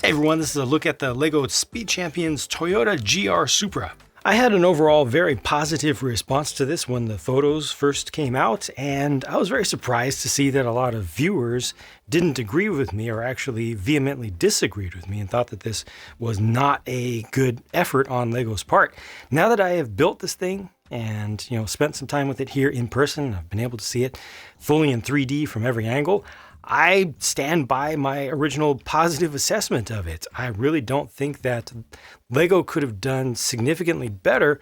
Hey everyone, this is a look at the LEGO Speed Champions Toyota GR Supra. I had an overall very positive response to this when the photos first came out, and I was very surprised to see that a lot of viewers didn't agree with me or actually vehemently disagreed with me and thought that this was not a good effort on LEGO's part. Now that I have built this thing and spent some time with it here in person, I've been able to see it fully in 3D from every angle, I stand by my original positive assessment of it. I really don't think that LEGO could have done significantly better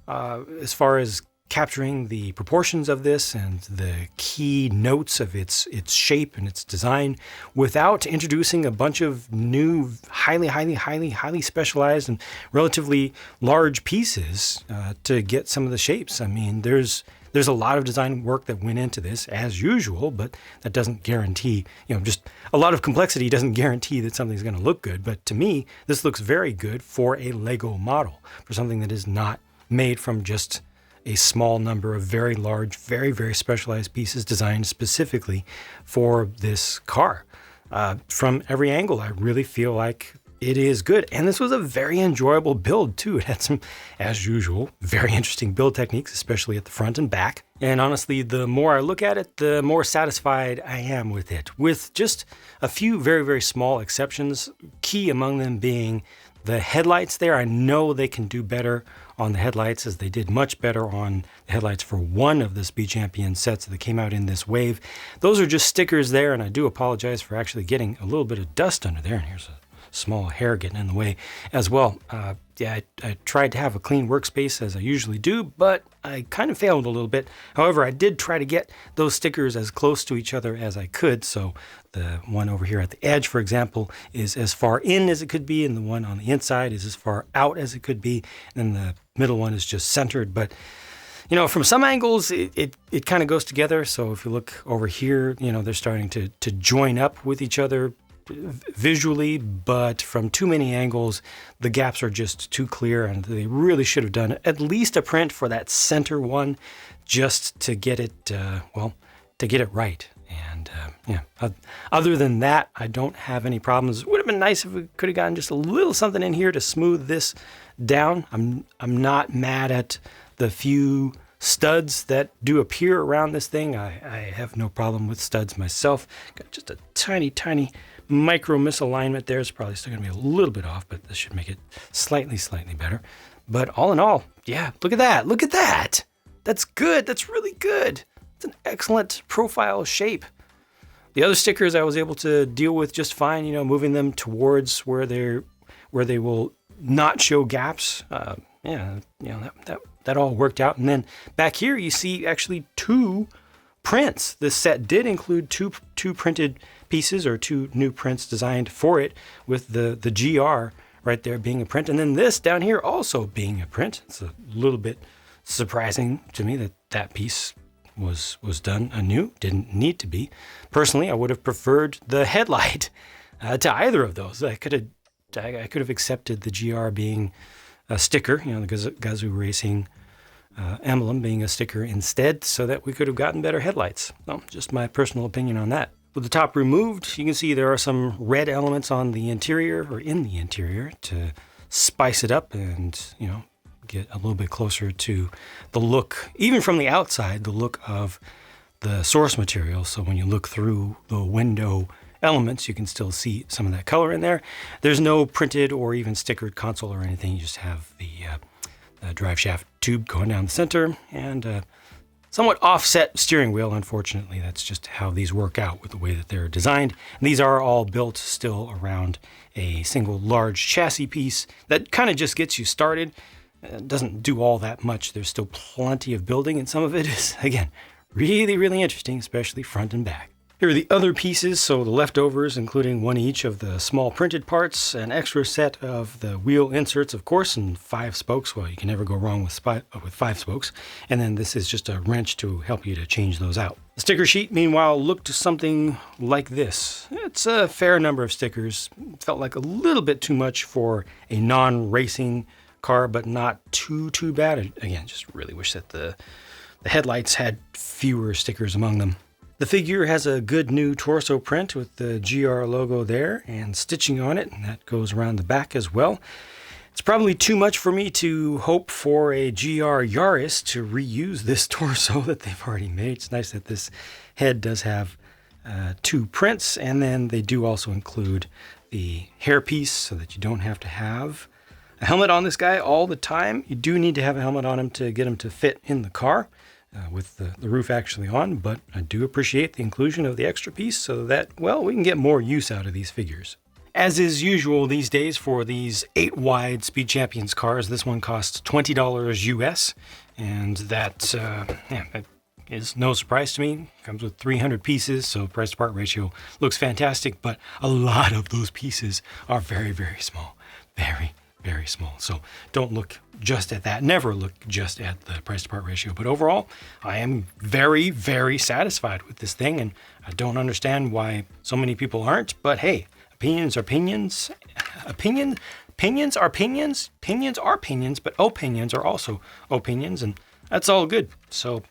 as far as capturing the proportions of this and the key notes of its shape and its design without introducing a bunch of new, highly specialized and relatively large pieces to get some of the shapes. I mean, there's a lot of design work that went into this, as usual, but that doesn't guarantee, just a lot of complexity doesn't guarantee that something's going to look good. But to me, this looks very good for a LEGO model, for something that is not made from just a small number of very large, very specialized pieces designed specifically for this car. From every angle, I really feel like it is good. And this was a very enjoyable build too. It had some, as usual, very interesting build techniques, especially at the front and back. And honestly, the more I look at it, the more satisfied I am with it, with just a few very small exceptions, key among them being the headlights there. I know they can do better on the headlights, as they did much better on the headlights for one of the Speed Champion sets that came out in this wave. Those are just stickers there, and I do apologize for actually getting a little bit of dust under there. And here's a small hair getting in the way as well. I tried to have a clean workspace as I usually do, but I kind of failed a little bit. However, I did try to get those stickers as close to each other as I could. So the one over here at the edge, for example, is as far in as it could be, and the one on the inside is as far out as it could be, and the middle one is just centered. But from some angles, it kind of goes together. So if you look over here, they're starting to join up with each other visually, but from too many angles, the gaps are just too clear, and they really should have done at least a print for that center one just to get it, to get it right. And other than that, I don't have any problems. It would have been nice if we could have gotten just a little something in here to smooth this down. I'm not mad at the few studs that do appear around this thing. I have no problem with studs myself. Got just a tiny micro misalignment there. It's probably still going to be a little bit off, but this should make it slightly better. But all in all, yeah, look at that. That's good. That's really good. It's an excellent profile shape. The other stickers I was able to deal with just fine, moving them towards where they will not show gaps. That all worked out. And then back here you see actually two prints. This set did include two printed pieces, or two new prints designed for it, with the GR right there being a print, and then this down here also being a print. It's a little bit surprising to me that piece was done anew. Didn't need to be. Personally, I would have preferred the headlight to either of those. I could have accepted the GR being a sticker, the Gazoo Racing emblem being a sticker instead, so that we could have gotten better headlights. Well, just my personal opinion on that. With the top removed, you can see there are some red elements on the interior, or in the interior, to spice it up and, get a little bit closer to the look, even from the outside, the look of the source material. So when you look through the window elements, you can still see some of that color in there. There's no printed or even stickered console or anything. You just have the drive shaft tube going down the center, and somewhat offset steering wheel. Unfortunately, that's just how these work out with the way that they're designed. And these are all built still around a single large chassis piece that kind of just gets you started. It doesn't do all that much. There's still plenty of building, and some of it is, again, really interesting, especially front and back. Here are the other pieces, so the leftovers, including one each of the small printed parts, an extra set of the wheel inserts, of course, and 5 spokes. Well, you can never go wrong with 5 spokes. And then this is just a wrench to help you to change those out. The sticker sheet, meanwhile, looked something like this. It's a fair number of stickers. Felt like a little bit too much for a non-racing car, but not too bad. Again, just really wish that the headlights had fewer stickers among them. The figure has a good new torso print with the GR logo there and stitching on it, and that goes around the back as well. It's probably too much for me to hope for a GR Yaris to reuse this torso that they've already made. It's nice that this head does have two prints, and then they do also include the hairpiece so that you don't have to have a helmet on this guy all the time. You do need to have a helmet on him to get him to fit in the car with the roof actually on, but I do appreciate the inclusion of the extra piece so that, well, we can get more use out of these figures. As is usual these days for these 8-wide Speed Champions cars, this one costs $20 US, and that is no surprise to me. Comes with 300 pieces, so price to part ratio looks fantastic, but a lot of those pieces are very, very small. Very, very small. So don't look just at that. Never look just at the price to part ratio. But overall, I am very, very satisfied with this thing, and I don't understand why so many people aren't, but hey, opinions are opinions. Opinions are opinions. Opinions are opinions, but opinions are also opinions, and that's all good. So,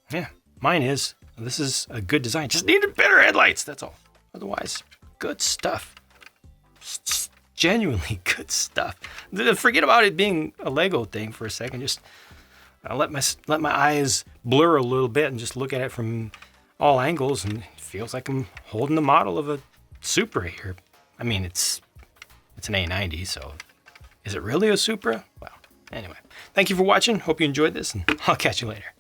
yeah, mine is. This is a good design. Just needed better headlights, that's all. Otherwise, good stuff. Genuinely good stuff. Forget about it being a Lego thing for a second. Just let my eyes blur a little bit and just look at it from all angles, and it feels like I'm holding the model of a Supra here. I mean, it's an A90, so is it really a Supra? Well, anyway, thank you for watching. Hope you enjoyed this, and I'll catch you later.